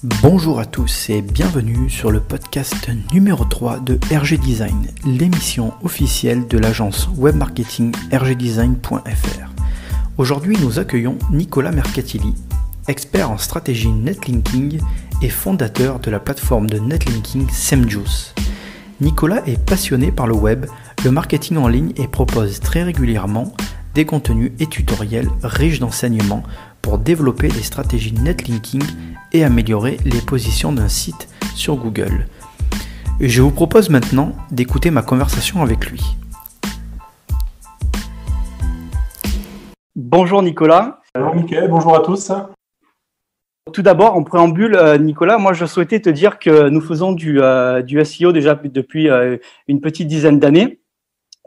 Bonjour à tous et bienvenue sur le podcast numéro 3 de RG Design, l'émission officielle de l'agence web marketing rgdesign.fr. Aujourd'hui, nous accueillons Nicolas Mercatilli, expert en stratégie netlinking et fondateur de la plateforme de netlinking SEMJuice. Nicolas est passionné par le web, le marketing en ligne et propose très régulièrement des contenus et tutoriels riches d'enseignements pour développer des stratégies netlinking et améliorer les positions d'un site sur Google. Je vous propose maintenant d'écouter ma conversation avec lui. Bonjour Nicolas. Bonjour Mickaël, bonjour à tous. Tout d'abord, en préambule, Nicolas, moi je souhaitais te dire que nous faisons du SEO déjà depuis une petite dizaine d'années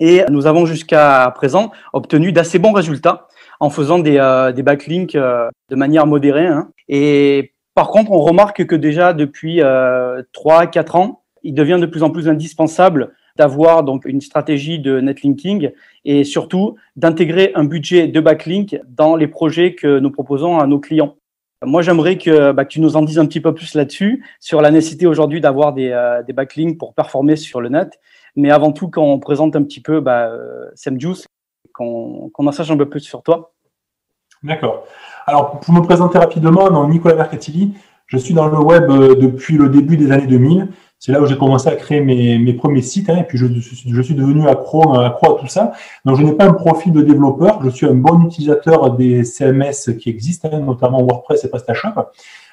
et nous avons jusqu'à présent obtenu d'assez bons résultats en faisant des backlinks de manière modérée. Et par contre, on remarque que déjà depuis 3-4 ans, il devient de plus en plus indispensable d'avoir donc une stratégie de netlinking et surtout d'intégrer un budget de backlink dans les projets que nous proposons à nos clients. Moi, j'aimerais que tu nous en dises un petit peu plus là-dessus, sur la nécessité aujourd'hui d'avoir des backlinks pour performer sur le net. Mais avant tout, quand on présente un petit peu SEMJuice, qu'on en sache un peu plus sur toi. D'accord. Alors, pour me présenter rapidement, Nicolas Mercatilli, je suis dans le web depuis le début des années 2000. C'est là où j'ai commencé à créer mes premiers sites, et puis je suis devenu accro à tout ça. Donc, je n'ai pas un profil de développeur, je suis un bon utilisateur des CMS qui existent, notamment WordPress et PrestaShop.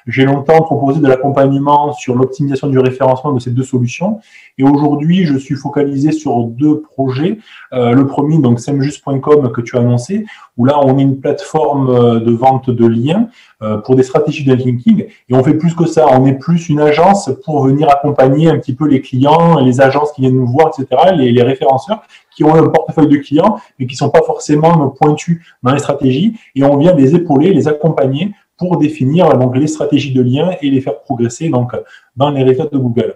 J'ai longtemps proposé de l'accompagnement sur l'optimisation du référencement de ces deux solutions. Et aujourd'hui, je suis focalisé sur deux projets. Le premier, donc semjus.com que tu as annoncé, où là, on est une plateforme de vente de liens pour des stratégies de netlinking. Et on fait plus que ça. On est plus une agence pour venir accompagner un petit peu les clients, les agences qui viennent nous voir, etc., les référenceurs qui ont un portefeuille de clients, mais qui ne sont pas forcément pointus dans les stratégies. Et on vient les épauler, les accompagner pour définir donc les stratégies de liens et les faire progresser donc dans les résultats de Google.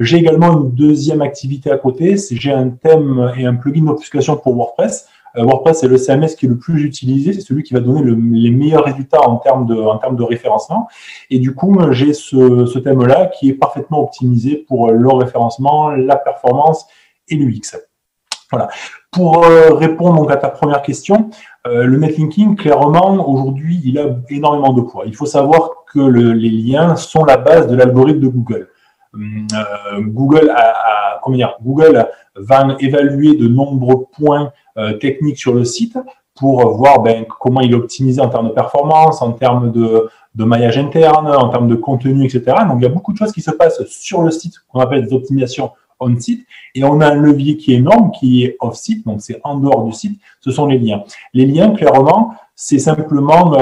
J'ai également une deuxième activité à côté, j'ai un thème et un plugin d'obfuscation pour WordPress. WordPress, c'est le CMS qui est le plus utilisé, c'est celui qui va donner les meilleurs résultats en termes de référencement. Et du coup, j'ai ce thème-là qui est parfaitement optimisé pour le référencement, la performance et l'UX. Voilà. Pour répondre donc à ta première question, le netlinking, clairement, aujourd'hui, il a énormément de poids. Il faut savoir que les liens sont la base de l'algorithme de Google. Google va évaluer de nombreux points techniques sur le site pour voir comment il est optimisé en termes de performance, en termes de maillage interne, en termes de contenu, etc. Donc, il y a beaucoup de choses qui se passent sur le site qu'on appelle des optimisations on-site, et on a un levier qui est énorme, qui est off-site, donc c'est en dehors du site, ce sont les liens. Les liens, clairement, c'est simplement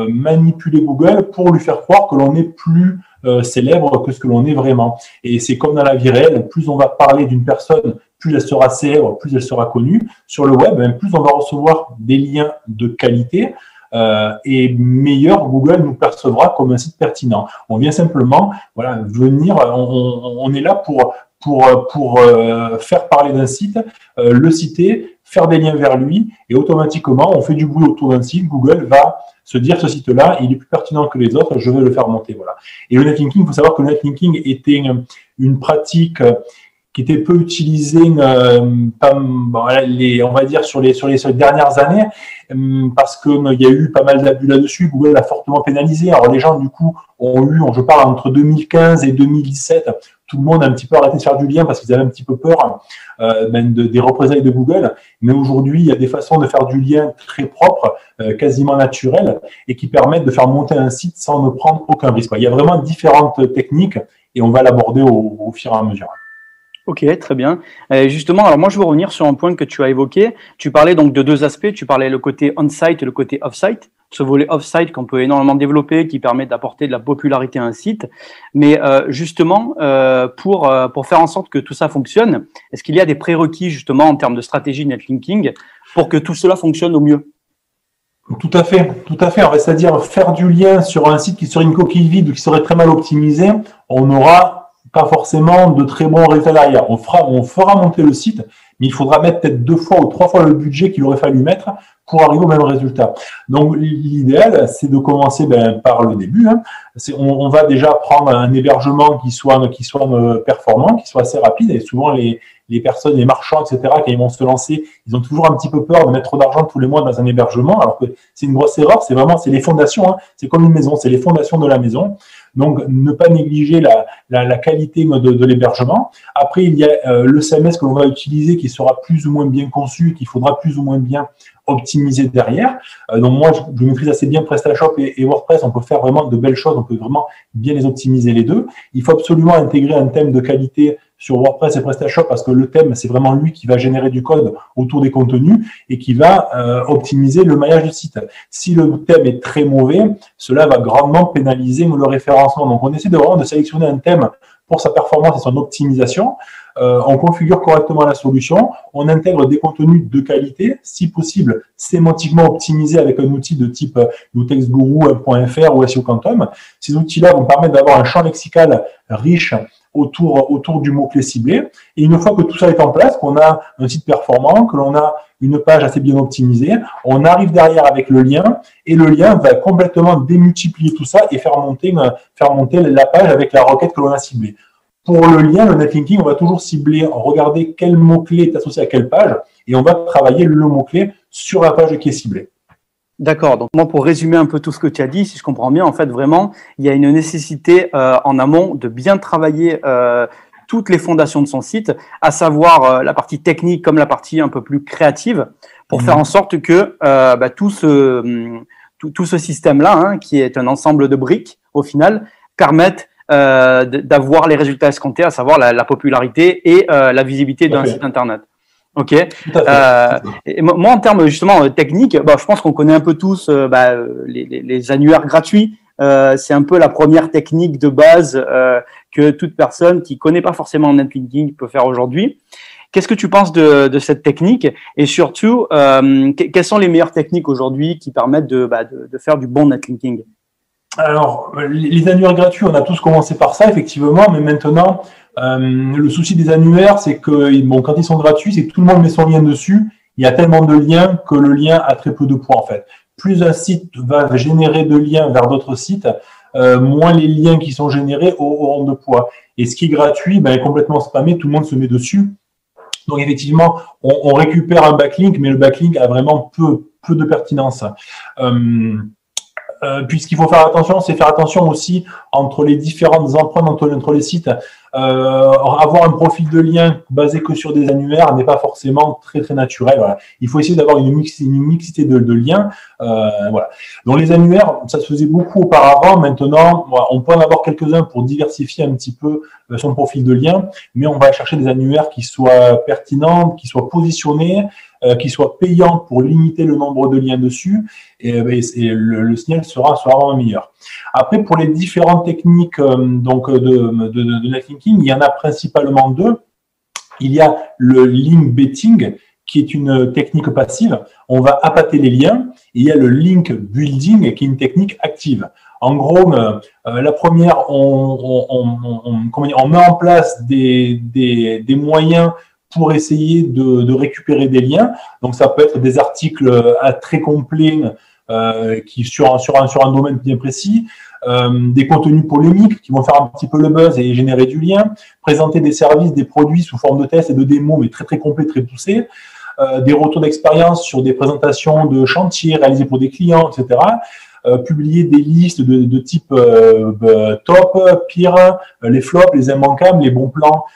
manipuler Google pour lui faire croire que l'on est plus célèbre que ce que l'on est vraiment. Et c'est comme dans la vie réelle, plus on va parler d'une personne, plus elle sera célèbre, plus elle sera connue. Sur le web, plus on va recevoir des liens de qualité, et meilleur Google nous percevra comme un site pertinent. On vient simplement venir, on est là pour faire parler d'un site, le citer, faire des liens vers lui, et automatiquement, on fait du bruit autour d'un site. Google va se dire, ce site-là, il est plus pertinent que les autres, je vais le faire monter. Voilà. Et le netlinking, il faut savoir que le netlinking était une pratique qui était peu utilisée, on va dire, sur les dernières années, parce qu'il y a eu pas mal d'abus là-dessus. Google a fortement pénalisé. Alors, les gens, du coup, je parle entre 2015 et 2017, tout le monde a un petit peu arrêté de faire du lien parce qu'ils avaient un petit peu peur des représailles de Google. Mais aujourd'hui, il y a des façons de faire du lien très propres, quasiment naturelles, et qui permettent de faire monter un site sans ne prendre aucun risque. Il y a vraiment différentes techniques et on va l'aborder au fur et à mesure. Ok, très bien. Justement, alors moi je veux revenir sur un point que tu as évoqué. Tu parlais donc de deux aspects. Tu parlais le côté on-site et le côté off-site. Ce volet off-site qu'on peut énormément développer, qui permet d'apporter de la popularité à un site. Mais justement, pour faire en sorte que tout ça fonctionne, est-ce qu'il y a des prérequis justement en termes de stratégie netlinking pour que tout cela fonctionne au mieux? Tout à fait. C'est-à-dire faire du lien sur un site qui serait une coquille vide ou qui serait très mal optimisé, on aura pas forcément de très bons résultats derrière. On fera monter le site, mais il faudra mettre peut-être 2 fois ou 3 fois le budget qu'il aurait fallu mettre pour arriver au même résultat. Donc, l'idéal, c'est de commencer par le début. Hein. On va déjà prendre un hébergement qui soit performant, qui soit assez rapide. Et souvent, les personnes, les marchands, etc., quand ils vont se lancer, ils ont toujours un petit peu peur de mettre trop d'argent tous les mois dans un hébergement, alors que c'est une grosse erreur. C'est les fondations. Hein. C'est comme une maison, c'est les fondations de la maison. Donc, ne pas négliger la qualité de l'hébergement. Après, il y a le CMS que l'on va utiliser qui sera plus ou moins bien conçu, qu'il faudra plus ou moins bien optimiser derrière. Donc, moi, je maîtrise assez bien PrestaShop et WordPress. On peut faire vraiment de belles choses. On peut vraiment bien les optimiser les deux. Il faut absolument intégrer un thème de qualité sur WordPress et PrestaShop parce que le thème, c'est vraiment lui qui va générer du code autour des contenus et qui va optimiser le maillage du site. Si le thème est très mauvais, cela va grandement pénaliser le référencement. Donc, on essaie vraiment de sélectionner un thème pour sa performance et son optimisation. On configure correctement la solution. On intègre des contenus de qualité, si possible, sémantiquement optimisés avec un outil de type youtextguru.fr ou SEO Quantum. Ces outils-là vont permettre d'avoir un champ lexical riche autour du mot-clé ciblé. Et une fois que tout ça est en place, qu'on a un site performant, que l'on a une page assez bien optimisée, on arrive derrière avec le lien et le lien va complètement démultiplier tout ça et faire monter la page avec la requête que l'on a ciblée. Pour le lien, le netlinking, on va toujours cibler, regarder quel mot-clé est associé à quelle page et on va travailler le mot-clé sur la page qui est ciblée. D'accord. Donc, moi, pour résumer un peu tout ce que tu as dit, si je comprends bien, en fait, vraiment, il y a une nécessité en amont de bien travailler toutes les fondations de son site, à savoir la partie technique comme la partie un peu plus créative, pour faire en sorte que tout ce système-là, hein, qui est un ensemble de briques, au final, permette d'avoir les résultats escomptés, à savoir la popularité et la visibilité d'un site Internet. Ok. Et moi, en termes justement techniques, je pense qu'on connaît un peu tous les annuaires gratuits. C'est un peu la première technique de base que toute personne qui connaît pas forcément netlinking peut faire aujourd'hui. Qu'est-ce que tu penses de cette technique? Et surtout, quelles sont les meilleures techniques aujourd'hui qui permettent de faire du bon netlinking? Alors, les annuaires gratuits, on a tous commencé par ça, effectivement, mais maintenant, le souci des annuaires, c'est que quand ils sont gratuits, c'est que tout le monde met son lien dessus. Il y a tellement de liens que le lien a très peu de poids, en fait. Plus un site va générer de liens vers d'autres sites, moins les liens qui sont générés auront de poids. Et ce qui est gratuit, est complètement spammé, tout le monde se met dessus. Donc, effectivement, on récupère un backlink, mais le backlink a vraiment peu de pertinence. Puis ce qu'il faut faire attention, c'est faire attention aussi entre les différentes empreintes entre les sites. Avoir un profil de lien basé que sur des annuaires n'est pas forcément très très naturel. Voilà. Il faut essayer d'avoir une mixité de liens. Voilà. Donc les annuaires, ça se faisait beaucoup auparavant. Maintenant, on peut en avoir quelques-uns pour diversifier un petit peu son profil de lien, mais on va chercher des annuaires qui soient pertinents, qui soient positionnés, qui soient payants pour limiter le nombre de liens dessus, et le signal sera vraiment meilleur. Après, pour les différentes techniques de netlinking, il y en a principalement 2. Il y a le link betting, qui est une technique passive. On va appâter les liens. Et il y a le link building, qui est une technique active. En gros, la première, on met en place des moyens pour essayer de récupérer des liens. Donc, ça peut être des articles très complets qui sur un domaine bien précis, des contenus polémiques qui vont faire un petit peu le buzz et générer du lien, présenter des services, des produits sous forme de tests et de démos, mais très très complets, très poussés, des retours d'expérience sur des présentations de chantiers réalisés pour des clients, etc. Publier des listes de type top, pire, les flops, les immanquables, les bons plans,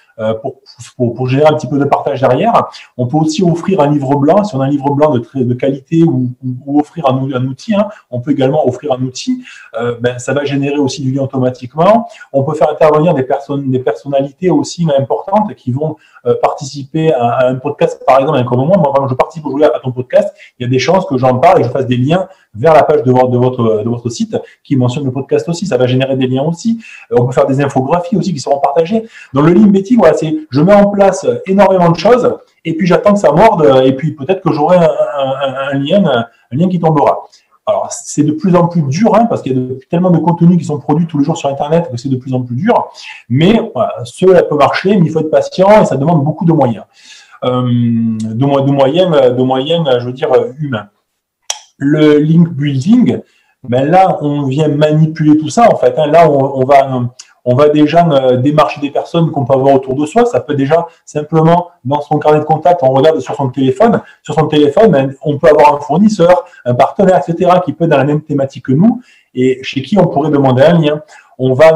pour générer un petit peu de partage derrière. On peut aussi offrir un livre blanc, si on a un livre blanc de qualité ou offrir un outil, hein, on peut également offrir un outil, ça va générer aussi du lien automatiquement. On peut faire intervenir des personnalités aussi importantes qui vont participer à un podcast, par exemple, comme moi, je participe aujourd'hui à ton podcast, il y a des chances que j'en parle et que je fasse des liens vers la page de votre site qui mentionne le podcast aussi, ça va générer des liens aussi. On peut faire des infographies aussi qui seront partagées. Dans le link betting, voilà, je mets en place énormément de choses et puis j'attends que ça morde et puis peut-être que j'aurai un lien qui tombera. Alors, c'est de plus en plus dur, hein, parce qu'il y a tellement de contenus qui sont produits tous les jours sur Internet que c'est de plus en plus dur. Mais voilà, cela peut marcher, mais il faut être patient et ça demande beaucoup de moyens. De moyens, je veux dire, humains. Le link building, ben là, on vient manipuler tout ça, en fait. Hein. Là, on va déjà démarcher des personnes qu'on peut avoir autour de soi. Ça peut déjà simplement, dans son carnet de contact, on regarde sur son téléphone. Sur son téléphone, ben, on peut avoir un fournisseur, un partenaire, etc., qui peut être dans la même thématique que nous et chez qui on pourrait demander un lien. On va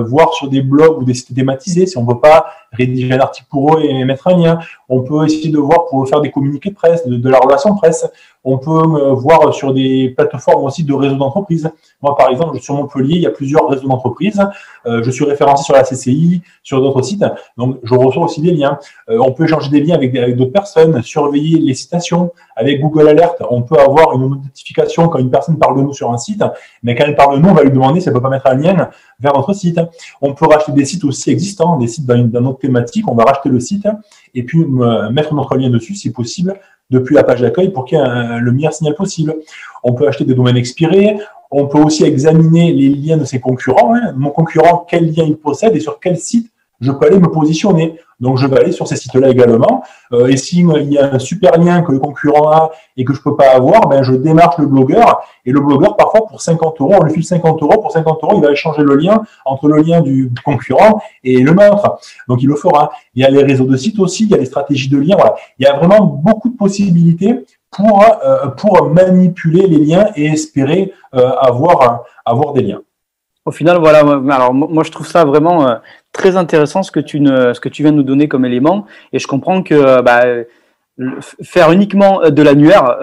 voir sur des blogs ou des sites thématisés si on ne veut pas rédiger un article pour eux et mettre un lien. On peut essayer de voir pour faire des communiqués de presse, de la relation presse. On peut voir sur des plateformes aussi de réseaux d'entreprises. Moi, par exemple, sur Montpellier, il y a plusieurs réseaux d'entreprises. Je suis référencé sur la CCI, sur d'autres sites. Donc, je reçois aussi des liens. On peut échanger des liens avec d'autres personnes, surveiller les citations. Avec Google Alert, on peut avoir une notification quand une personne parle de nous sur un site. Mais quand elle parle de nous, on va lui demander si elle peut pas mettre un lien vers notre site. On peut racheter des sites aussi existants, des sites dans notre thématique. On va racheter le site et puis mettre notre lien dessus, si possible, depuis la page d'accueil pour qu'il y ait le meilleur signal possible. On peut acheter des domaines expirés. On peut aussi examiner les liens de ses concurrents. Hein. Mon concurrent, quel lien il possède et sur quel site je peux aller me positionner. Donc, je vais aller sur ces sites-là également. Et s'il y a un super lien que le concurrent a et que je peux pas avoir, ben, je démarche le blogueur. Et le blogueur, parfois, pour 50 €, on lui file 50 €. Pour 50 €, il va échanger le lien entre le lien du concurrent et le nôtre. Donc, il le fera. Il y a les réseaux de sites aussi. Il y a les stratégies de liens. Voilà. Il y a vraiment beaucoup de possibilités pour manipuler les liens et espérer avoir des liens. Au final, voilà. Alors, moi, je trouve ça vraiment très intéressant ce que tu viens de nous donner comme élément, et je comprends que faire uniquement de l'annuaire,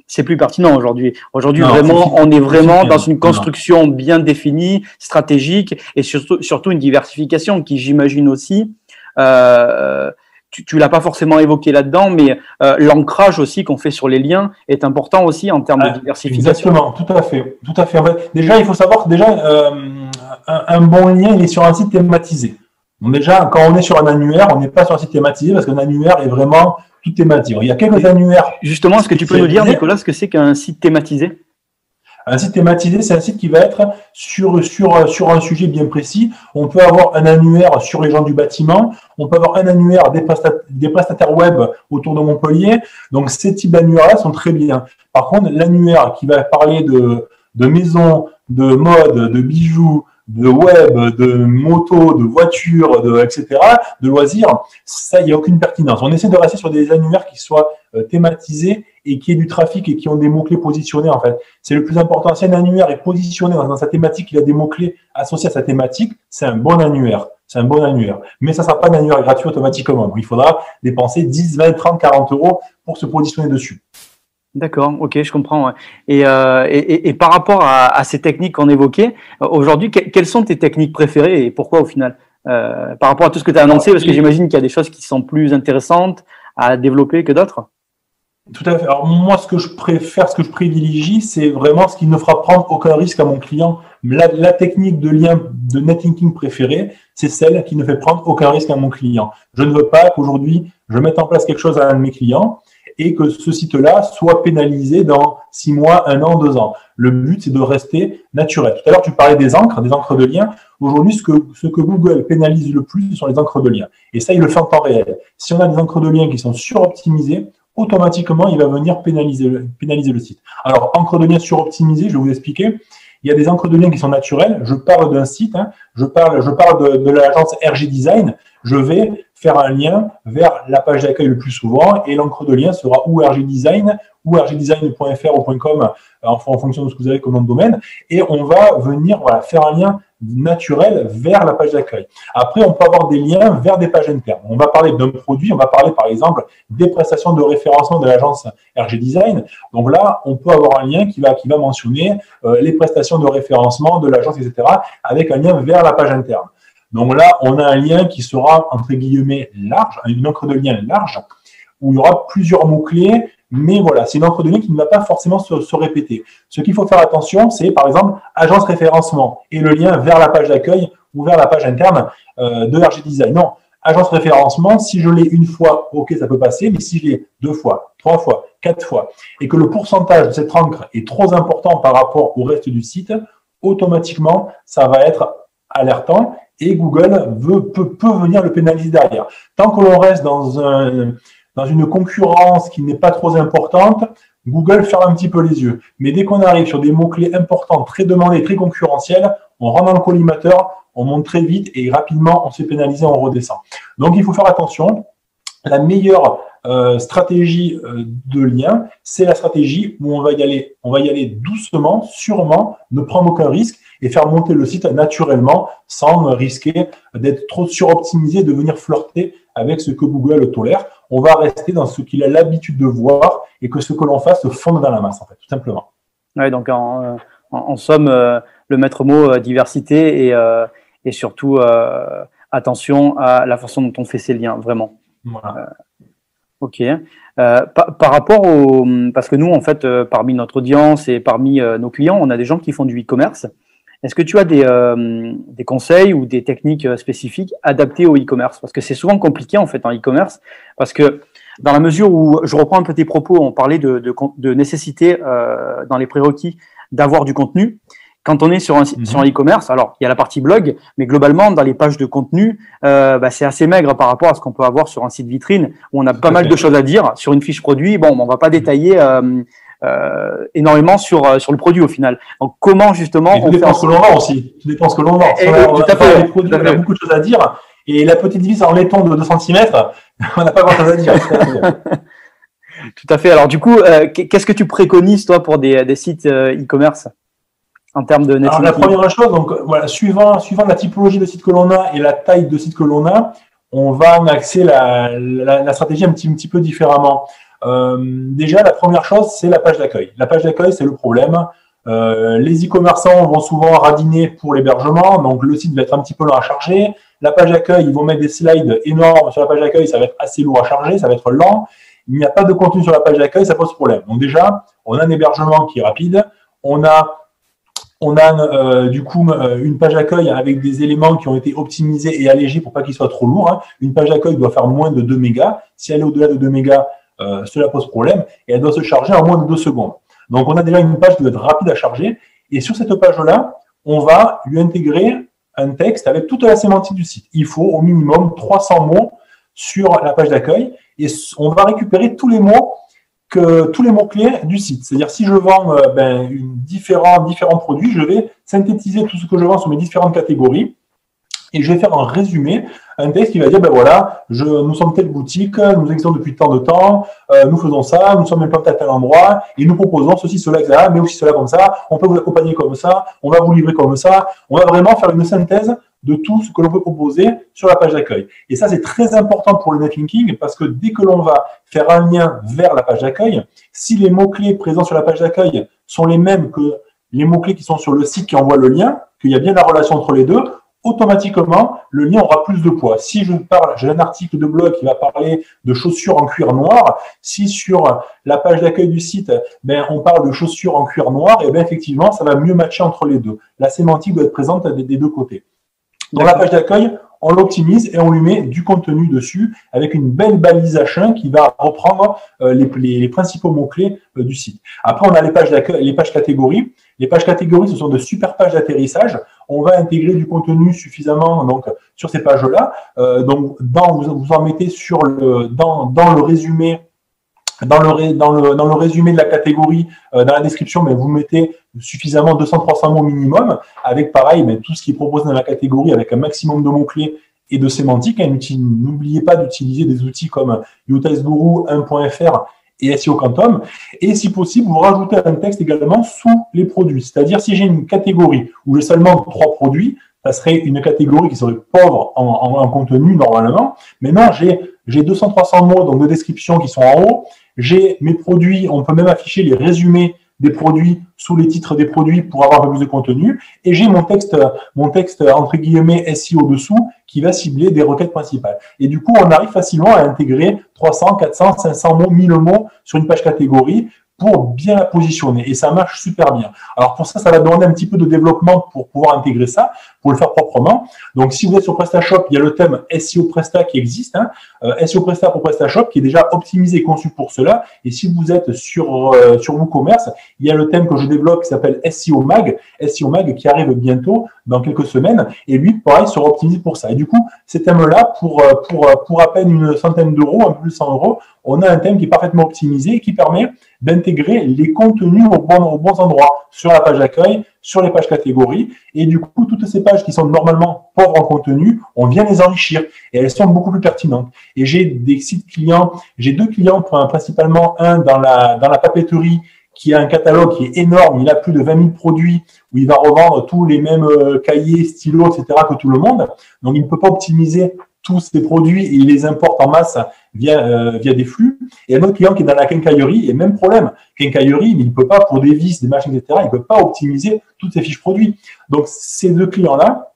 c'est plus pertinent aujourd'hui. Aujourd'hui, vraiment, on est vraiment dans une construction bien définie, stratégique, et surtout une diversification qui, j'imagine aussi, tu l'as pas forcément évoqué là-dedans, mais l'ancrage aussi qu'on fait sur les liens est important aussi en termes de diversification. Exactement, tout à fait, tout à fait. En fait, déjà, il faut savoir que un bon lien, il est sur un site thématisé. Donc déjà, quand on est sur un annuaire, on n'est pas sur un site thématisé parce qu'un annuaire est vraiment tout thématisé. Il y a quelques annuaires. Justement, est-ce que tu peux nous dire, Nicolas, ce que c'est qu'un site thématisé? Un site thématisé, c'est un site qui va être sur un sujet bien précis. On peut avoir un annuaire sur les gens du bâtiment. On peut avoir un annuaire des prestataires web autour de Montpellier. Donc, ces types d'annuaires-là sont très bien. Par contre, l'annuaire qui va parler de maison, de mode, de bijoux, de web, de moto, de voitures, etc., de loisirs, ça, il n'y a aucune pertinence. On essaie de rester sur des annuaires qui soient thématisés et qui aient du trafic et qui ont des mots-clés positionnés, en fait. C'est le plus important. Si un annuaire est positionné dans sa thématique, il a des mots-clés associés à sa thématique, c'est un bon annuaire. C'est un bon annuaire. Mais ça ne sera pas un annuaire gratuit automatiquement. Donc, il faudra dépenser 10, 20, 30, 40 € pour se positionner dessus. D'accord, ok, je comprends. Ouais. Et par rapport à ces techniques qu'on évoquait, aujourd'hui, quelles sont tes techniques préférées et pourquoi au final par rapport à tout ce que tu as annoncé, parce que j'imagine qu'il y a des choses qui sont plus intéressantes à développer que d'autres. Tout à fait. Alors moi, ce que je préfère, ce que je privilégie, c'est vraiment ce qui ne fera prendre aucun risque à mon client. La technique de lien de netlinking préférée, c'est celle qui ne fait prendre aucun risque à mon client. Je ne veux pas qu'aujourd'hui, je mette en place quelque chose à un de mes clients et que ce site-là soit pénalisé dans 6 mois, 1 an, 2 ans. Le but, c'est de rester naturel. Tout à l'heure, tu parlais des encres de lien. Aujourd'hui, ce que Google pénalise le plus, ce sont les encres de lien. Et ça, il le fait en temps réel. Si on a des encres de lien qui sont suroptimisées, automatiquement, il va venir pénaliser le site. Alors, encre de lien suroptimisée, je vais vous expliquer. Il y a des encres de lien qui sont naturelles. Je parle d'un site, je parle de l'agence RG Design. Je vais faire un lien vers la page d'accueil le plus souvent et l'encre de lien sera ou RG Design ou rgdesign.fr ou .com en fonction de ce que vous avez comme nom de domaine. Et on va venir faire un lien naturel vers la page d'accueil. Après, on peut avoir des liens vers des pages internes. On va parler d'un produit, on va parler par exemple des prestations de référencement de l'agence RG Design. Donc là, on peut avoir un lien qui va mentionner les prestations de référencement de l'agence, etc., avec un lien vers la page interne. Donc là, on a un lien qui sera, entre guillemets, large, une encre de lien large, où il y aura plusieurs mots-clés, mais voilà, c'est une encre de lien qui ne va pas forcément se répéter. Ce qu'il faut faire attention, c'est par exemple agence référencement et le lien vers la page d'accueil ou vers la page interne de RG Design. Non, agence référencement, si je l'ai une fois, ok, ça peut passer, mais si je l'ai 2 fois, 3 fois, 4 fois, et que le pourcentage de cette encre est trop important par rapport au reste du site, automatiquement, ça va être alertant et Google peut venir le pénaliser derrière. Tant que l'on reste dans une concurrence qui n'est pas trop importante, Google ferme un petit peu les yeux. Mais dès qu'on arrive sur des mots-clés importants, très demandés, très concurrentiels, on rentre dans le collimateur, on monte très vite et rapidement, on se fait pénaliser, on redescend. Donc, il faut faire attention. La meilleure stratégie de lien, c'est la stratégie où on va y aller doucement, sûrement, ne prendre aucun risque et faire monter le site naturellement sans risquer d'être trop suroptimisé, de venir flirter avec ce que Google tolère. On va rester dans ce qu'il a l'habitude de voir et que ce que l'on fasse se fonde dans la masse, en fait, tout simplement. Ouais, donc en somme, le maître mot diversité et surtout attention à la façon dont on fait ces liens, vraiment. Voilà. Ok. Par rapport parce que nous, en fait, parmi notre audience et parmi nos clients, on a des gens qui font du e-commerce. Est-ce que tu as des conseils ou des techniques spécifiques adaptées au e-commerce? Parce que c'est souvent compliqué, en fait, en e-commerce, parce que dans la mesure où, je reprends un peu tes propos, on parlait de nécessité dans les prérequis d'avoir du contenu. Quand on est sur un e-commerce, alors il y a la partie blog, mais globalement, dans les pages de contenu, c'est assez maigre par rapport à ce qu'on peut avoir sur un site vitrine, où on a pas mal de choses à dire. Sur une fiche produit, bon, on va pas détailler énormément sur le produit au final. Donc, comment justement on dépend ce que l'on vend aussi. Tout dépend ce que l'on vend. Tout à fait. On a beaucoup de choses à dire. Et la petite vis en laiton de 2 cm, on n'a pas grand-chose à dire. Tout à fait. Alors du coup, qu'est-ce que tu préconises toi pour des sites e-commerce en termes de networking? Alors la première chose, donc voilà, suivant la typologie de site que l'on a et la taille de site que l'on a, on va axer la stratégie un petit peu différemment. Déjà, la première chose, c'est la page d'accueil. La page d'accueil, c'est le problème. Les e-commerçants vont souvent radiner pour l'hébergement, donc le site va être un petit peu long à charger. La page d'accueil, ils vont mettre des slides énormes sur la page d'accueil, ça va être assez lourd à charger, ça va être lent. Il n'y a pas de contenu sur la page d'accueil, ça pose problème. Donc déjà, on a un hébergement qui est rapide, on a du coup une page d'accueil avec des éléments qui ont été optimisés et allégés pour pas qu'ils soient trop lourds. Hein. Une page d'accueil doit faire moins de 2 mégas. Si elle est au-delà de 2 mégas, cela pose problème et elle doit se charger en moins de 2 secondes. Donc, on a déjà une page qui doit être rapide à charger. Et sur cette page-là, on va lui intégrer un texte avec toute la sémantique du site. Il faut au minimum 300 mots sur la page d'accueil et on va récupérer tous les mots-clés du site. C'est-à-dire, si je vends différents produits, je vais synthétiser tout ce que je vends sur mes différentes catégories et je vais faire un résumé, un texte qui va dire, ben voilà, nous sommes telle boutique, nous existons depuis tant de temps, nous faisons ça, nous sommes implantés à tel endroit, et nous proposons ceci, cela, etc., mais aussi cela comme ça, on peut vous accompagner comme ça, on va vous livrer comme ça, on va vraiment faire une synthèse de tout ce que l'on peut proposer sur la page d'accueil. Et ça, c'est très important pour le netlinking, parce que dès que l'on va faire un lien vers la page d'accueil, si les mots-clés présents sur la page d'accueil sont les mêmes que les mots-clés qui sont sur le site qui envoie le lien, qu'il y a bien la relation entre les deux, automatiquement, le lien aura plus de poids. Si j'ai un article de blog qui va parler de chaussures en cuir noir, si sur la page d'accueil du site, on parle de chaussures en cuir noir, et effectivement, ça va mieux matcher entre les deux. La sémantique doit être présente des deux côtés. Dans la page d'accueil, on l'optimise et on lui met du contenu dessus avec une belle balise H1 qui va reprendre les principaux mots-clés du site. Après, on a les pages d'accueil, les pages catégories. Les pages catégories, ce sont de super pages d'atterrissage. On va intégrer du contenu suffisamment sur ces pages-là. Vous en mettez dans le résumé. Dans le résumé de la catégorie, dans la description, vous mettez suffisamment 200-300 mots minimum, avec pareil, tout ce qui est proposé dans la catégorie, avec un maximum de mots-clés et de sémantique. N'oubliez pas d'utiliser des outils comme Youtazeguru 1.fr et SEO Quantum. Et si possible, vous rajoutez un texte également sous les produits. C'est-à-dire, si j'ai une catégorie où j'ai seulement 3 produits, ça serait une catégorie qui serait pauvre en contenu normalement. Maintenant, j'ai 200-300 mots donc de description qui sont en haut. J'ai mes produits, on peut même afficher les résumés des produits sous les titres des produits pour avoir un peu plus de contenu. Et j'ai mon texte entre guillemets SEO dessous qui va cibler des requêtes principales. Et du coup, on arrive facilement à intégrer 300, 400, 500 mots, 1000 mots sur une page catégorie pour bien la positionner. Et ça marche super bien. Alors pour ça, ça va demander un petit peu de développement pour pouvoir intégrer ça. pour le faire proprement. Donc, si vous êtes sur PrestaShop, il y a le thème SEO Presta qui existe, hein, SEO Presta pour PrestaShop, qui est déjà optimisé et conçu pour cela. Et si vous êtes sur WooCommerce, il y a le thème que je développe qui s'appelle SEO Mag qui arrive bientôt, dans quelques semaines. Et lui, pareil, sera optimisé pour ça. Et du coup, ces thèmes-là, pour à peine une centaine d'euros, un peu plus de 100 euros, on a un thème qui est parfaitement optimisé et qui permet d'intégrer les contenus aux bons endroits, sur la page d'accueil, sur les pages catégories. Et du coup, toutes ces pages qui sont normalement pauvres en contenu, on vient les enrichir et elles sont beaucoup plus pertinentes. Et j'ai des sites clients, j'ai 2 clients, principalement un dans la papeterie, qui a un catalogue qui est énorme, il a plus de 20 000 produits, où il va revendre tous les mêmes cahiers, stylos, etc. que tout le monde. Donc, il ne peut pas optimiser tous ces produits et il les importe en masse via des flux. Et un autre client qui est dans la quincaillerie, et même problème, quincaillerie, mais il ne peut pas, pour des vis, des machines, etc., il ne peut pas optimiser toutes ces fiches produits. Donc, ces 2 clients-là,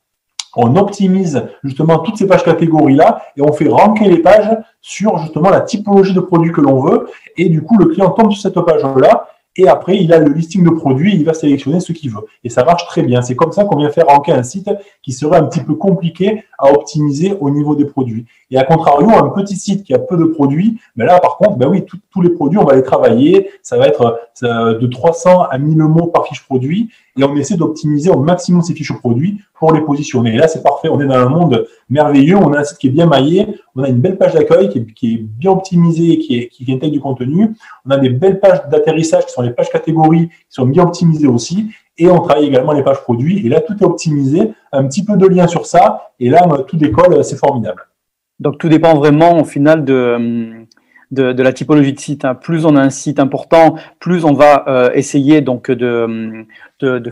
on optimise justement toutes ces pages catégories-là et on fait ranker les pages sur justement la typologie de produits que l'on veut. Et du coup, le client tombe sur cette page-là. Et après, il a le listing de produits, il va sélectionner ce qu'il veut. Et ça marche très bien. C'est comme ça qu'on vient faire ranker un site qui serait un petit peu compliqué à optimiser au niveau des produits. Et à contrario, un petit site qui a peu de produits, ben là, par contre, ben oui, tous les produits, on va les travailler. Ça va être de 300 à 1000 mots par fiche produit. Et on essaie d'optimiser au maximum ces fiches produits pour les positionner. Et là, c'est parfait. On est dans un monde merveilleux. On a un site qui est bien maillé. On a une belle page d'accueil qui est bien optimisée, qui intègre du contenu. On a des belles pages d'atterrissage qui sont les pages catégories, qui sont bien optimisées aussi. Et on travaille également les pages produits. Et là, tout est optimisé. Un petit peu de lien sur ça. Et là, tout décolle. C'est formidable. Donc, tout dépend vraiment au final de la typologie de site. Hein. Plus on a un site important, plus on va essayer donc de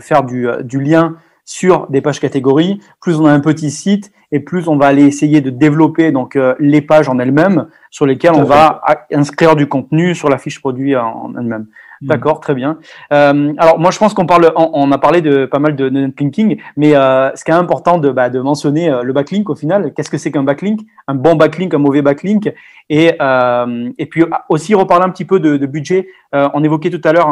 faire du lien sur des pages catégories. Plus on a un petit site et plus on va aller essayer de développer donc les pages en elles-mêmes sur lesquelles on va inscrire du contenu sur la fiche produit en elle-même. D'accord, très bien. Alors moi je pense qu'on a parlé de pas mal de netlinking, mais ce qui est important de mentionner le backlink au final. Qu'est-ce que c'est qu'un backlink? Un bon backlink, un mauvais backlink, et puis aussi reparler un petit peu de budget. On évoquait tout à l'heure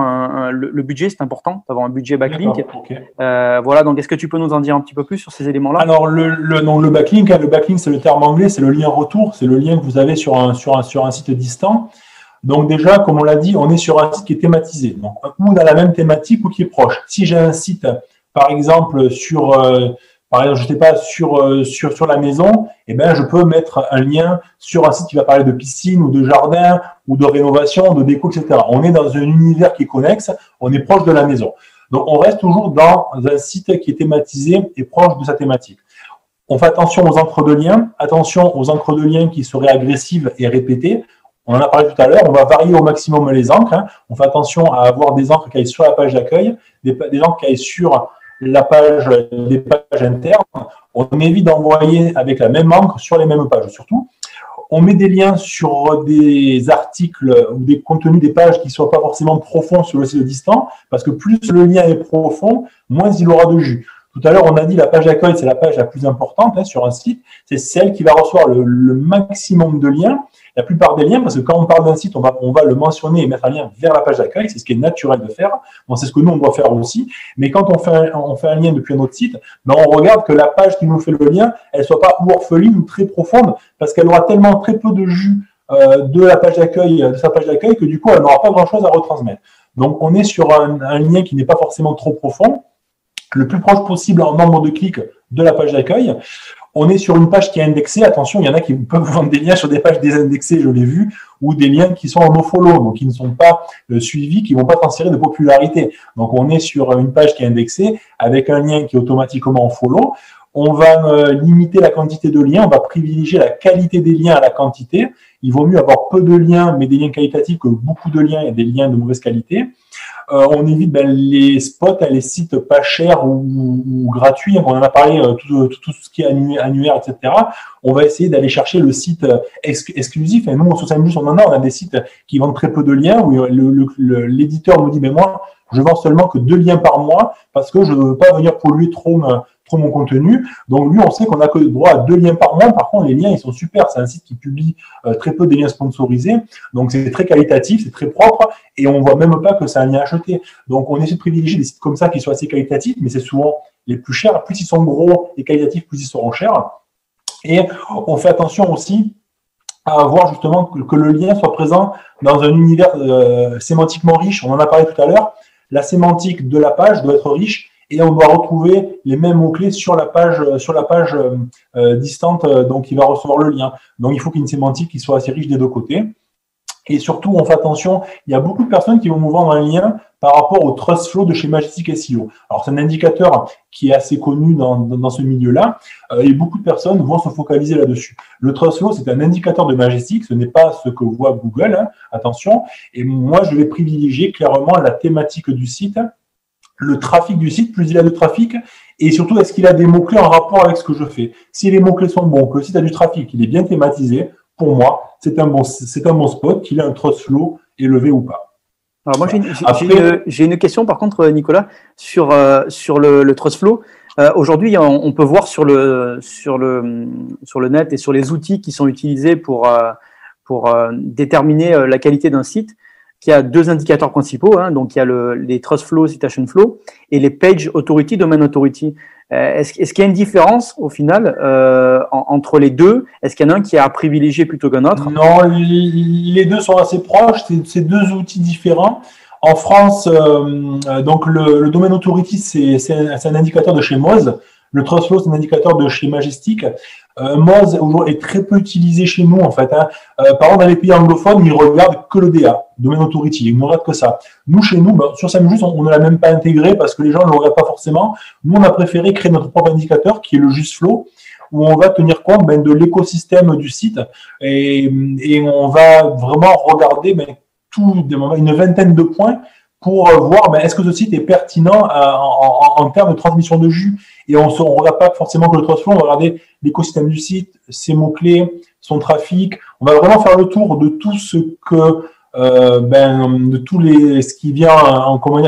le budget, c'est important d'avoir un budget backlink. Okay. Voilà, donc est-ce que tu peux nous en dire un petit peu plus sur ces éléments-là? Alors le backlink, le backlink c'est le terme anglais, c'est le lien retour, c'est le lien que vous avez sur un site distant. Donc déjà, comme on l'a dit, on est sur un site qui est thématisé, donc ou dans la même thématique ou qui est proche. Si j'ai un site, par exemple sur la maison, eh ben je peux mettre un lien sur un site qui va parler de piscine ou de jardin ou de rénovation, de déco, etc. On est dans un univers qui est connexe, on est proche de la maison. Donc on reste toujours dans un site qui est thématisé et proche de sa thématique. On fait attention aux encres de liens qui seraient agressives et répétées. On en a parlé tout à l'heure, on va varier au maximum les encres. Hein. On fait attention à avoir des encres qui aillent sur la page d'accueil, des encres qui aillent sur des pages internes. On évite d'envoyer avec la même encre sur les mêmes pages. Surtout, on met des liens sur des articles ou des contenus des pages qui ne soient pas forcément profonds sur le site distant, parce que plus le lien est profond, moins il aura de jus. Tout à l'heure, on a dit la page d'accueil, c'est la page la plus importante sur un site. C'est celle qui va recevoir le maximum de liens. La plupart des liens, parce que quand on parle d'un site, on va le mentionner et mettre un lien vers la page d'accueil. C'est ce qui est naturel de faire. Bon, c'est ce que nous, on doit faire aussi. Mais quand on fait un lien depuis un autre site, ben, on regarde que la page qui nous fait le lien, elle soit pas ou orpheline ou très profonde, parce qu'elle aura tellement très peu de jus de sa page d'accueil, que du coup, elle n'aura pas grand-chose à retransmettre. Donc, on est sur un lien qui n'est pas forcément trop profond, le plus proche possible en nombre de clics de la page d'accueil. On est sur une page qui est indexée. Attention, il y en a qui peuvent vendre des liens sur des pages désindexées, je l'ai vu, ou des liens qui sont en nofollow, donc qui ne sont pas suivis, qui ne vont pas transférer de popularité. Donc, on est sur une page qui est indexée avec un lien qui est automatiquement en follow. On va limiter la quantité de liens, on va privilégier la qualité des liens à la quantité. Il vaut mieux avoir peu de liens, mais des liens qualitatifs, que beaucoup de liens et des liens de mauvaise qualité. On évite les spots, les sites pas chers ou gratuits. On en a parlé, tout ce qui est annuaire, etc. On va essayer d'aller chercher le site exclusif. Et nous, sur Saint-Just, on a des sites qui vendent très peu de liens, où l'éditeur nous dit, mais moi, je vends seulement que 2 liens par mois parce que je ne veux pas venir polluer trop mon contenu. Donc, lui, on sait qu'on n'a que droit à 2 liens par mois. Par contre, les liens, ils sont super. C'est un site qui publie très peu des liens sponsorisés. Donc, c'est très qualitatif, c'est très propre et on voit même pas que c'est un lien acheté. Donc, on essaie de privilégier des sites comme ça qui soient assez qualitatifs, mais c'est souvent les plus chers. Plus ils sont gros et qualitatifs, plus ils seront chers. Et on fait attention aussi à avoir justement que le lien soit présent dans un univers sémantiquement riche. On en a parlé tout à l'heure. La sémantique de la page doit être riche et on doit retrouver les mêmes mots-clés sur la page distante, donc il va recevoir le lien. Donc il faut qu'il y ait une sémantique qui soit assez riche des deux côtés. Et surtout, on fait attention, il y a beaucoup de personnes qui vont nous vendre un lien par rapport au TrustFlow de chez Majestic SEO. Alors, c'est un indicateur qui est assez connu dans ce milieu-là, et beaucoup de personnes vont se focaliser là-dessus. Le TrustFlow, c'est un indicateur de Majestic, ce n'est pas ce que voit Google, hein, attention. Et moi, je vais privilégier clairement la thématique du site, le trafic du site, plus il a de trafic, et surtout, est-ce qu'il a des mots-clés en rapport avec ce que je fais. Si les mots-clés sont bons, que le site a du trafic, qu'il est bien thématisé, pour moi, c'est un bon spot, qu'il ait un TrustFlow élevé ou pas. Alors moi, j'ai une question par contre, Nicolas, sur le TrustFlow. Aujourd'hui, on peut voir sur le net et sur les outils qui sont utilisés pour déterminer la qualité d'un site, qu'il y a deux indicateurs principaux. Hein, donc, il y a les TrustFlow, Citation Flow et les Page Authority, Domain Authority. Est-ce qu'il y a une différence au final entre les deux? Est-ce qu'il y en a un qui est à privilégier plutôt qu'un autre? Non, les deux sont assez proches. C'est deux outils différents. En France, donc le Domain Authority, c'est un indicateur de chez Moz. Le TrustFlow, c'est un indicateur de chez Majestic. Moz est très peu utilisé chez nous, en fait. Hein. Par exemple, dans les pays anglophones, ils regardent que le DA, Domain Authority. Ils ne regardent que ça. Nous, chez nous, sur SEMrush, on ne l'a même pas intégré parce que les gens ne le regardent pas forcément. Nous, on a préféré créer notre propre indicateur qui est le JustFlow, où on va tenir compte de l'écosystème du site et on va vraiment regarder une vingtaine de points pour voir est-ce que ce site est pertinent en termes de transmission de jus. Et on ne regarde pas forcément que le TrustFlow, on va regarder l'écosystème du site, ses mots-clés, son trafic. On va vraiment faire le tour de tout ce que ce qui vient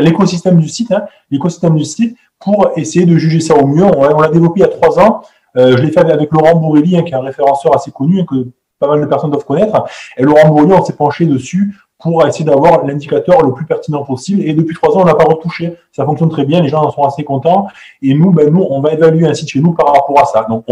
l'écosystème du site, l'écosystème du site, pour essayer de juger ça au mieux. On l'a développé il y a 3 ans. Je l'ai fait avec Laurent Bourrelli, qui est un référenceur assez connu, que pas mal de personnes doivent connaître. Et Laurent Bourrelli, on s'est penché dessus pour essayer d'avoir l'indicateur le plus pertinent possible. Et depuis 3 ans, on n'a pas retouché. Ça fonctionne très bien, les gens en sont assez contents. Et nous, on va évaluer un site chez nous par rapport à ça. Donc,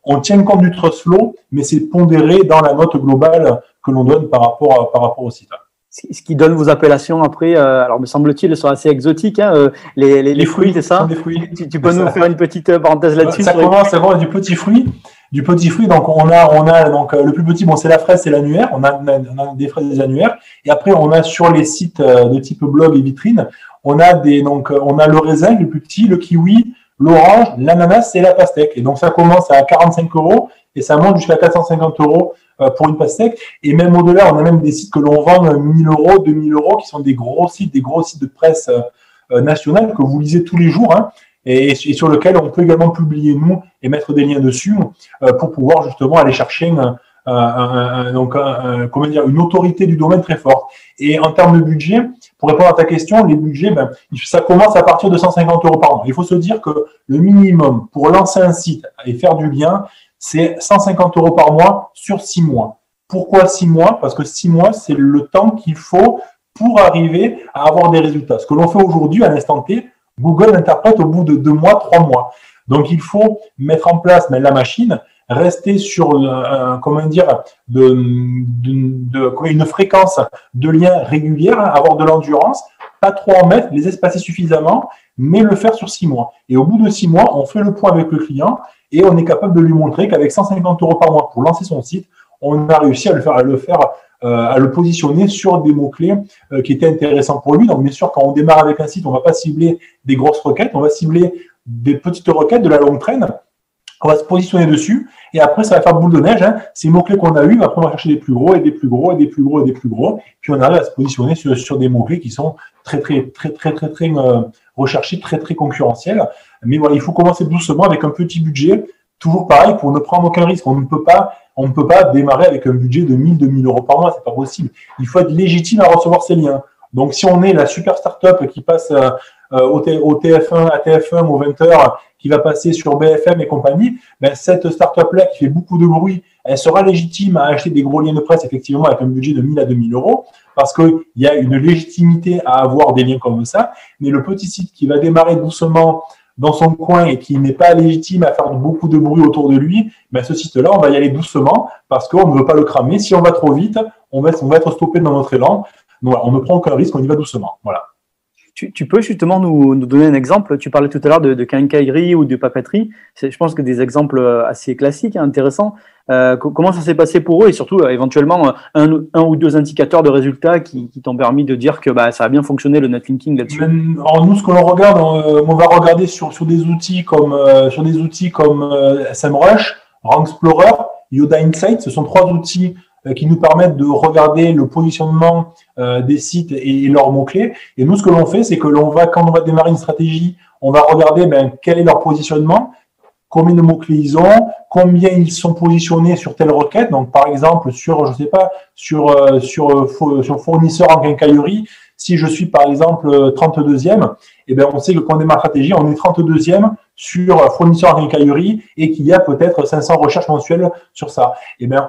on tient compte du TrustFlow, mais c'est pondéré dans la note globale que l'on donne par rapport au site. Ce qui donne vos appellations après, alors me semble-t-il, sont assez exotiques, hein, les fruits, c'est ça? Des fruits. Tu peux nous faire une petite parenthèse là-dessus? Ça commence à avoir du petit fruit. Du petit fruit, donc on a donc le plus petit, c'est la fraise, c'est l'annuaire. On a des fraises et des annuaires. Et après, on a sur les sites de type blog et vitrine, on a le raisin, le plus petit, le kiwi, l'orange, l'ananas et la pastèque. Et donc ça commence à 45 € et ça monte jusqu'à 450 € pour une pastèque. Et même au-delà, on a même des sites que l'on vend 1000 €, 2000 €, qui sont des gros sites de presse nationale que vous lisez tous les jours. Hein, et sur lequel on peut également publier nous et mettre des liens dessus pour pouvoir justement aller chercher une autorité du domaine très forte. Et en termes de budget, pour répondre à ta question, les budgets, ça commence à partir de 150 € par mois. Il faut se dire que le minimum pour lancer un site et faire du lien, c'est 150 € par mois sur 6 mois. Pourquoi 6 mois? Parce que 6 mois, c'est le temps qu'il faut pour arriver à avoir des résultats. Ce que l'on fait aujourd'hui, à l'instant T, Google l'interprète au bout de 2 mois, 3 mois. Donc, il faut mettre en place la machine, rester sur une fréquence de lien régulière, avoir de l'endurance, pas trop en mettre, les espacer suffisamment, mais le faire sur 6 mois. Et au bout de 6 mois, on fait le point avec le client et on est capable de lui montrer qu'avec 150 € par mois pour lancer son site, on a réussi à le positionner sur des mots-clés qui étaient intéressants pour lui. Donc, bien sûr, quand on démarre avec un site, on ne va pas cibler des grosses requêtes, on va cibler des petites requêtes de la longue traîne. On va se positionner dessus et après, ça va faire boule de neige. Hein. Ces mots-clés qu'on a eu, après, on va chercher des plus gros et des plus gros et des plus gros et des plus gros. Puis, on arrive à se positionner sur des mots-clés qui sont très recherchés, très concurrentiels. Mais voilà, il faut commencer doucement avec un petit budget. Toujours pareil, pour ne prendre aucun risque. On ne peut pas démarrer avec un budget de 1000, 2000 € par mois, c'est pas possible. Il faut être légitime à recevoir ces liens. Donc, si on est la super start-up qui passe au TF1, à TF1, au 20h, qui va passer sur BFM et compagnie, cette start-up-là qui fait beaucoup de bruit, elle sera légitime à acheter des gros liens de presse, effectivement, avec un budget de 1000 à 2000 €, parce qu'il y a une légitimité à avoir des liens comme ça. Mais le petit site qui va démarrer doucement dans son coin et qui n'est pas légitime à faire beaucoup de bruit autour de lui, ben ce site-là, on va y aller doucement parce qu'on ne veut pas le cramer. Si on va trop vite, on va être stoppé dans notre élan. Donc, voilà, on ne prend aucun risque, on y va doucement. Voilà. Tu peux justement nous donner un exemple. Tu parlais tout à l'heure de quincaillerie ou de papeterie. Je pense que des exemples assez classiques, intéressants. Comment ça s'est passé pour eux et surtout éventuellement un ou deux indicateurs de résultats qui t'ont permis de dire que ça a bien fonctionné le netlinking là-dessus. Alors nous, ce que l'on regarde, on va regarder sur des outils comme SEMrush, Rank Explorer, Yoda Insight. Ce sont 3 outils qui nous permettent de regarder le positionnement des sites et leurs mots-clés. Et nous, ce que l'on fait, c'est que quand on va démarrer une stratégie, on va regarder quel est leur positionnement, combien de mots-clés ils ont, combien ils sont positionnés sur telle requête. Donc, par exemple, sur fournisseur en quincaillerie, si je suis, par exemple, 32e, on sait que quand on démarre la stratégie, on est 32e sur fournisseur en quincaillerie et qu'il y a peut-être 500 recherches mensuelles sur ça.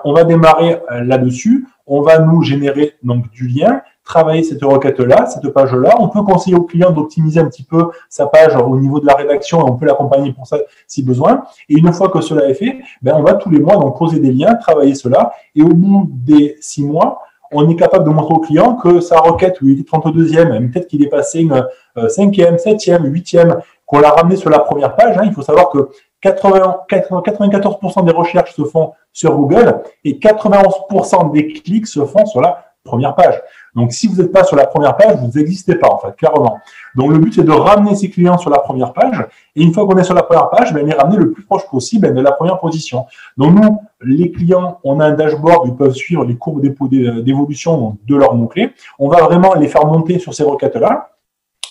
On va démarrer là-dessus. On va nous générer donc du lien, travailler cette requête-là, cette page-là. On peut conseiller au client d'optimiser un petit peu sa page au niveau de la rédaction et on peut l'accompagner pour ça si besoin. Et une fois que cela est fait, on va tous les mois donc poser des liens, travailler cela. Et au bout des 6 mois, on est capable de montrer au client que sa requête, où il était 32e, peut-être qu'il est passé une 5e, 7e, 8e, qu'on l'a ramené sur la première page. Il faut savoir que 94% des recherches se font sur Google et 91% des clics se font sur la première page. Donc, si vous n'êtes pas sur la première page, vous n'existez pas, en fait, clairement. Donc, le but, c'est de ramener ces clients sur la première page. Et une fois qu'on est sur la première page, les ramener le plus proche possible de la première position. Donc, nous, les clients, on a un dashboard où ils peuvent suivre les courbes d'évolution de leurs mots-clés. On va vraiment les faire monter sur ces requêtes-là.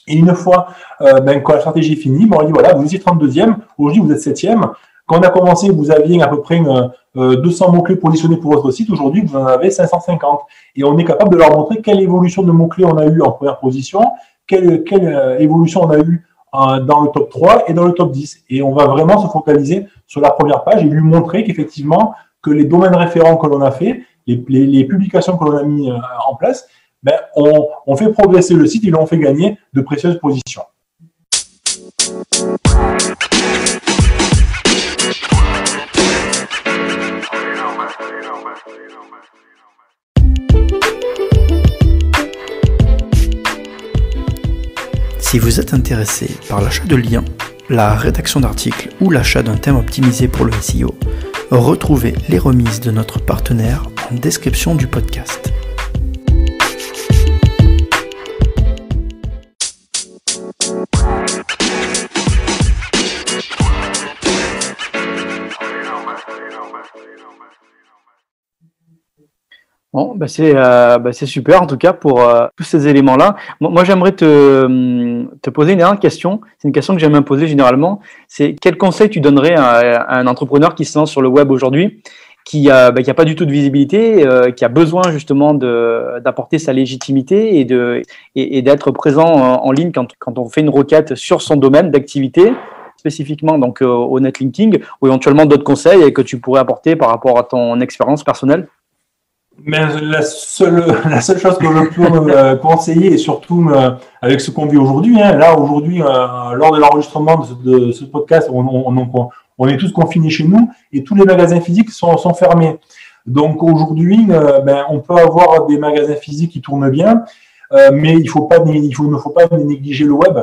Et une fois quand la stratégie est finie, on dit voilà, vous étiez 32e, aujourd'hui vous êtes 7e. Quand on a commencé, vous aviez à peu près 200 mots-clés positionnés pour votre site. Aujourd'hui, vous en avez 550. Et on est capable de leur montrer quelle évolution de mots-clés on a eu en première position, quelle évolution on a eu dans le top 3 et dans le top 10. Et on va vraiment se focaliser sur la première page et lui montrer qu'effectivement, que les domaines référents que l'on a fait, les publications que l'on a mis en place, on fait progresser le site et on fait gagner de précieuses positions. Si vous êtes intéressé par l'achat de liens, la rédaction d'articles ou l'achat d'un thème optimisé pour le SEO, retrouvez les remises de notre partenaire en description du podcast. Bon, c'est super en tout cas pour tous ces éléments-là. Moi, j'aimerais te poser une dernière question. C'est une question que j'aime me poser généralement. C'est quel conseil tu donnerais à un entrepreneur qui se lance sur le web aujourd'hui, qui a pas du tout de visibilité, qui a besoin justement d'apporter sa légitimité et d'être présent en ligne quand on fait une requête sur son domaine d'activité, spécifiquement donc au netlinking, ou éventuellement d'autres conseils que tu pourrais apporter par rapport à ton expérience personnelle? Mais la seule chose que je peux conseiller, et surtout avec ce qu'on vit aujourd'hui, là aujourd'hui, lors de l'enregistrement de ce podcast, on est tous confinés chez nous et tous les magasins physiques sont fermés. Donc aujourd'hui, on peut avoir des magasins physiques qui tournent bien, mais il ne faut pas négliger le web.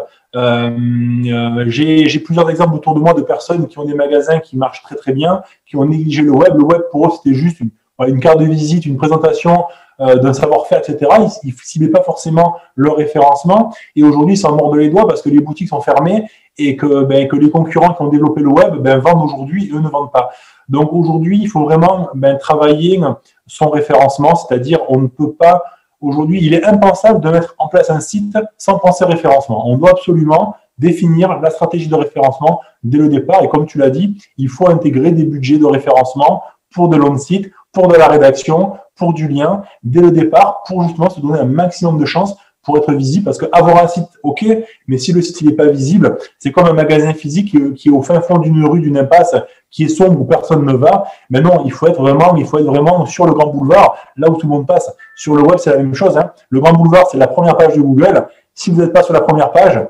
J'ai plusieurs exemples autour de moi de personnes qui ont des magasins qui marchent très très bien, qui ont négligé le web. Le web pour eux c'était juste une carte de visite, une présentation d'un savoir-faire, etc. Ils ne ciblaient pas forcément leur référencement. Et aujourd'hui, ils s'en mordent les doigts parce que les boutiques sont fermées et que les concurrents qui ont développé le web vendent aujourd'hui et eux ne vendent pas. Donc aujourd'hui, il faut vraiment travailler son référencement, c'est-à-dire on ne peut pas, aujourd'hui, il est impensable de mettre en place un site sans penser référencement. On doit absolument définir la stratégie de référencement dès le départ. Et comme tu l'as dit, il faut intégrer des budgets de référencement pour de l'on-site, pour de la rédaction, pour du lien, dès le départ, pour justement se donner un maximum de chances pour être visible. Parce qu'avoir un site, ok, mais si le site n'est pas visible, c'est comme un magasin physique qui est au fin fond d'une rue, d'une impasse, qui est sombre où personne ne va. Mais non, il faut être vraiment sur le grand boulevard, là où tout le monde passe. Sur le web, c'est la même chose. Le grand boulevard, c'est la première page de Google. Si vous n'êtes pas sur la première page,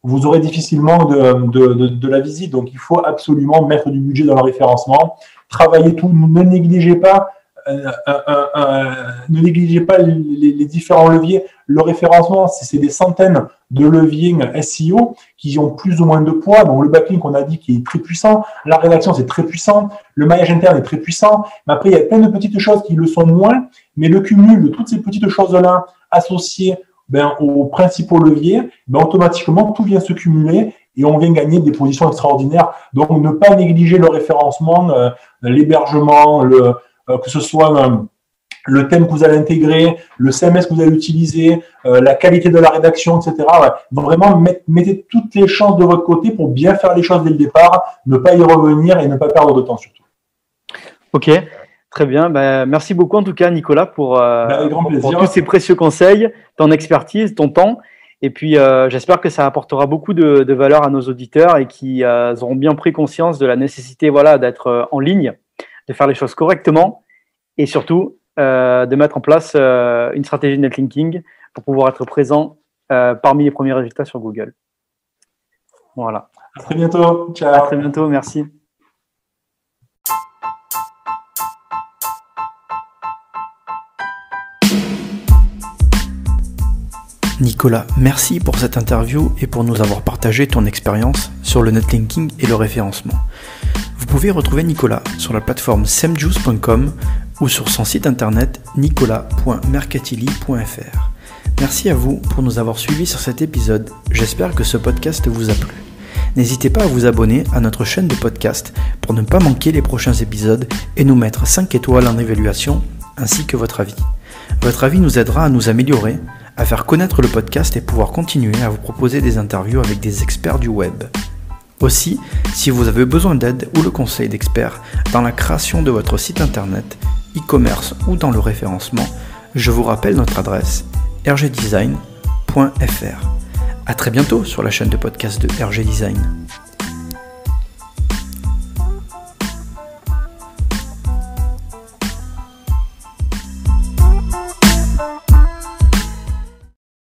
vous aurez difficilement de la visite. Donc, il faut absolument mettre du budget dans le référencement, travailler tout, ne négligez pas les différents leviers. Le référencement, c'est des centaines de leviers SEO qui ont plus ou moins de poids. Donc, le backlink, on a dit, qui est très puissant. La rédaction, c'est très puissant. Le maillage interne est très puissant. Mais après, il y a plein de petites choses qui le sont moins. Mais le cumul de toutes ces petites choses-là associées aux principaux leviers, automatiquement, tout vient se cumuler et on vient gagner des positions extraordinaires. Donc, ne pas négliger le référencement, l'hébergement, que ce soit le thème que vous allez intégrer, le CMS que vous allez utiliser, la qualité de la rédaction, etc. Ouais. Vraiment, mettez toutes les chances de votre côté pour bien faire les choses dès le départ, ne pas y revenir et ne pas perdre de temps surtout. Ok, très bien. Merci beaucoup en tout cas, Nicolas, pour tous ces précieux conseils, ton expertise, ton temps. Et puis, j'espère que ça apportera beaucoup de valeur à nos auditeurs et qu'ils auront bien pris conscience de la nécessité d'être en ligne, de faire les choses correctement et surtout de mettre en place une stratégie de netlinking pour pouvoir être présent parmi les premiers résultats sur Google. Voilà. À très bientôt. Ciao. À très bientôt. Merci. Nicolas, merci pour cette interview et pour nous avoir partagé ton expérience sur le netlinking et le référencement. Vous pouvez retrouver Nicolas sur la plateforme semjuice.com ou sur son site internet nicolas.mercatili.fr. Merci à vous pour nous avoir suivis sur cet épisode. J'espère que ce podcast vous a plu. N'hésitez pas à vous abonner à notre chaîne de podcast pour ne pas manquer les prochains épisodes et nous mettre 5 étoiles en évaluation ainsi que votre avis. Votre avis nous aidera à nous améliorer, à faire connaître le podcast et pouvoir continuer à vous proposer des interviews avec des experts du web. Aussi, si vous avez besoin d'aide ou le conseil d'experts dans la création de votre site internet, e-commerce ou dans le référencement, je vous rappelle notre adresse rgdesign.fr. À très bientôt sur la chaîne de podcast de RG Design.